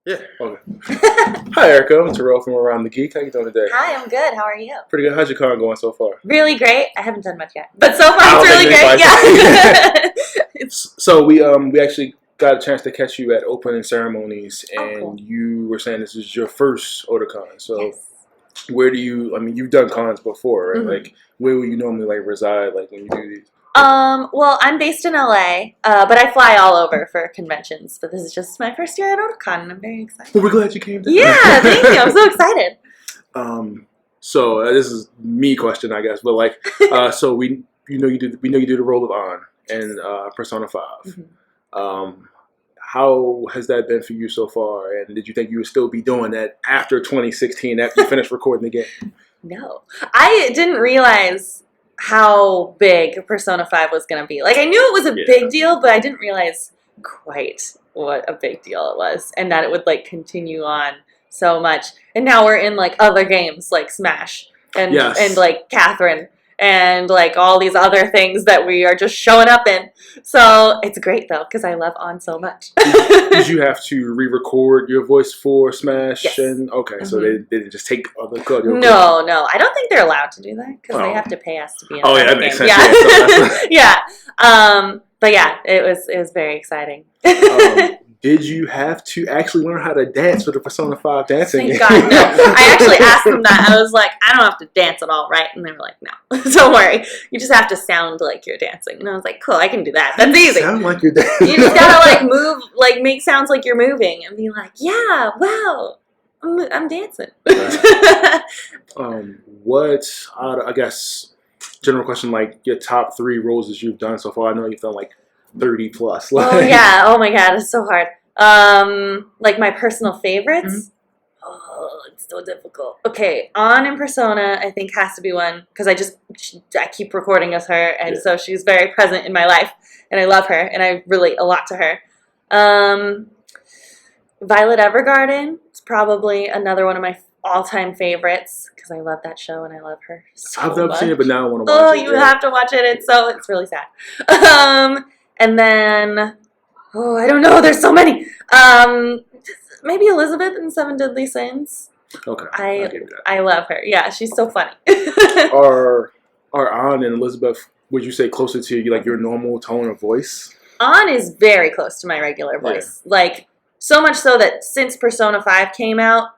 Yeah. Okay. Hi, Erica. I'm Terrell from Around the Geek. How you doing today? Hi, I'm good. How are you? Pretty good. How's your con going so far? Really great. I haven't done much yet, but so far I it's don't really think great. Yeah. So we actually got a chance to catch you at opening ceremonies, Oh, cool. and you were saying this is your first Otakon. So Yes. where do you? I mean, you've done cons before, right? Mhm. Like, where will you normally like reside? Like when you do these? Well, I'm based in LA, but I fly all over for conventions. But this is just my first year at Otakon, and I'm very excited. Well, we're glad you came down. Yeah, thank you. I'm so excited. This is me question, I guess, but like, so we know you do the role of An in Persona 5. Mhm. Um, how has that been for you so far? And did you think you would still be doing that after 2016, after you finished recording the game? No, I didn't realize how big Persona 5 was going to be. Like, I knew it was a Yeah. big deal, but I didn't realize quite what a big deal it was and that it would, like, continue on so much. And now we're in, like, other games like Smash and, Yes. and like, Catherine and, like, all these other things that we are just showing up in. So it's great, though, because I love On so much. Did you have to re-record your voice for Smash? Yes. And okay, so they didn't just take other code. No, I don't think they're allowed to do that because they Oh. have to pay us to be in. Oh, yeah, the that makes game. sense. Yeah, yeah. But yeah, it was very exciting. Did you have to actually learn how to dance for the Persona 5 dancing Thank game? God, no. I actually asked them that. I was like, I don't have to dance at all, right? And they were like, no, don't worry. You just have to sound like you're dancing. And I was like, cool, I can do that. That's easy. Sound like you're dancing. You just gotta like move, like make sounds like you're moving, and be like, yeah, wow, I'm dancing. I guess, general question, like your top 3 roles that you've done so far? I know you've done like 30 plus. Oh yeah, oh my God, it's so hard. Like my personal favorites. Mhm. Oh, it's so difficult. Okay, On in Persona, I think has to be one because I keep recording as her, and Yeah. so she's very present in my life, and I love her, and I relate a lot to her. Violet Evergarden is probably another one of my all-time favorites because I love that show and I love her so I've never much. seen it, but now I want to watch Oh, it. you have to watch it. It's really sad. And then I don't know. There's so many. Maybe Elizabeth in Seven Deadly Sins. Okay, I'll give you that. I love her. Yeah, she's so funny. Are Anne and Elizabeth, would you say, closer to you, like your normal tone of voice? An is very close to my regular voice. Yeah. Like, so much so that since Persona 5 came out,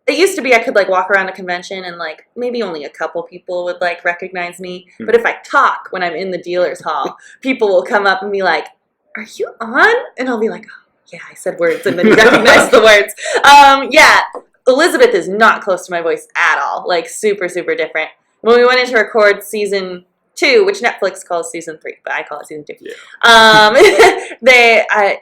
it used to be I could, like, walk around a convention and, like, maybe only a couple people would, like, recognize me. Mm-hmm. But if I talk when I'm in the dealer's hall, people will come up and be like, are you on? And I'll be like, oh, yeah, I said words, and then you recognize the words. Yeah, Elizabeth is not close to my voice at all. Like, super, super different. When we went in to record season 2, which Netflix calls season 3, but I call it season 2. Yeah.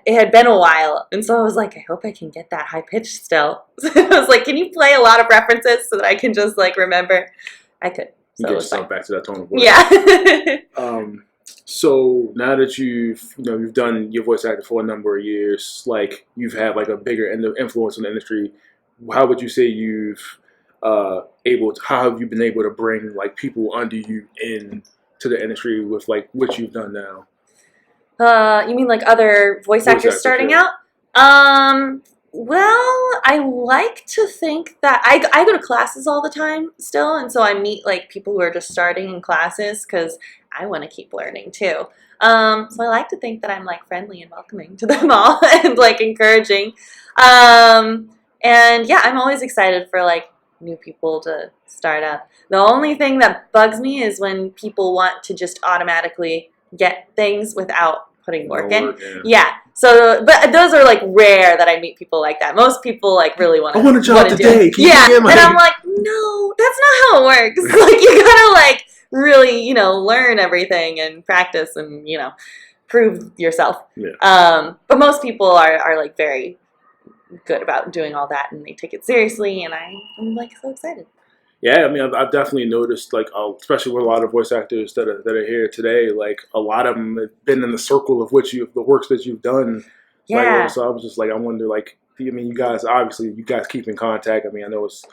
It had been a while, and so I was like, I hope I can get that high pitch still. So I was like, can you play a lot of references so that I can just like remember? I could. So get yourself back to that tone of voice. Yeah. So now that you've done your voice acting for a number of years, like you've had like a bigger influence in the industry, how would you say how have you been able to bring like people under you in to the industry with like what you've done now? You mean like other voice actors starting out? Well, I like to think that I go to classes all the time still, and so I meet like people who are just starting in classes because I want to keep learning too. So I like to think that I'm like friendly and welcoming to them all and like encouraging. And yeah, I'm always excited for like new people to start up. The only thing that bugs me is when people want to just automatically get things without putting work in. Yeah. So, but those are like rare that I meet people like that. Most people like really want to. I want a job today. Yeah. And I'm like, no, that's not how it works. Like you gotta like really, learn everything and practice and, prove yourself. Yeah. But most people are like very good about doing all that and they take it seriously and I'm like so excited. Yeah, I mean, I've definitely noticed, like, especially with a lot of voice actors that are here today, like, a lot of them have been in the circle of the works that you've done. Yeah. Like, so I was just like, I wonder, like, I mean, you guys keep in contact. I mean, I know it's,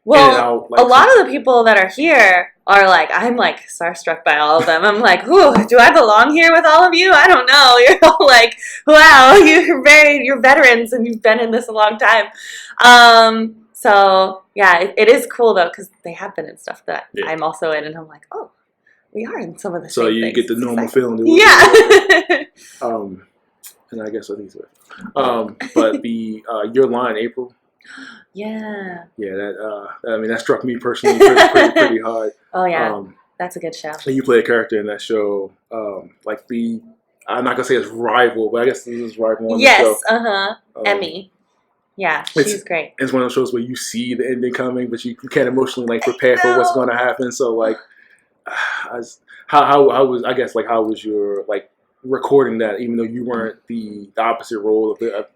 Well, a lot of the people that are here are like, I'm like starstruck by all of them. I'm like, ooh, do I belong here with all of you? I don't know. You're all like, wow, you're veterans and you've been in this a long time. So yeah, it is cool though, because they have been in stuff that I'm also in, and I'm like, oh, we are in some of the same things. So you get the normal feeling. Yeah. And I guess I think so. But your line, April. Yeah. Yeah, that struck me personally pretty hard. Oh yeah, that's a good show. And you play a character in that show, I'm not gonna say it's rival, but I guess this is rival on the show. Emmy. Yeah, she's great. It's one of those shows where you see the ending coming, but you can't emotionally prepare for what's going to happen. So how was your recording that, even though you weren't the opposite role of it?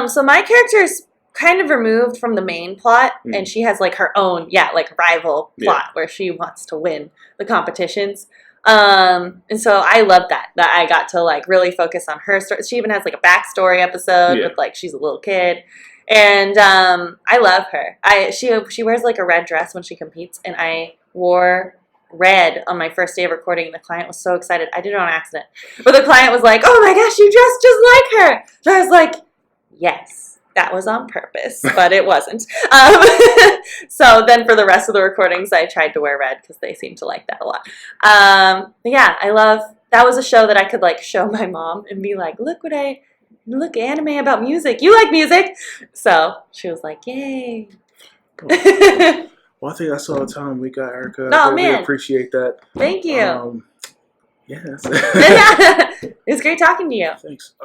So my character is kind of removed from the main plot, and she has her own rival plot where she wants to win the competitions. And so I love that I got to really focus on her story. She even has a backstory episode with she's a little kid, and I love her. She wears a red dress when she competes, and I wore red on my first day of recording, and the client was so excited. I did it on accident, but the client was like, "Oh my gosh, you dressed just like her!" So I was like, "Yes." That was on purpose, but it wasn't. So then for the rest of the recordings, I tried to wear red because they seemed to like that a lot. That was a show that I could show my mom and be like, look anime about music. You like music. So she was like, yay. Well, I think that's all the time we got, Erika. Oh, man. We appreciate that. Thank you. Yes. It was great talking to you. Thanks.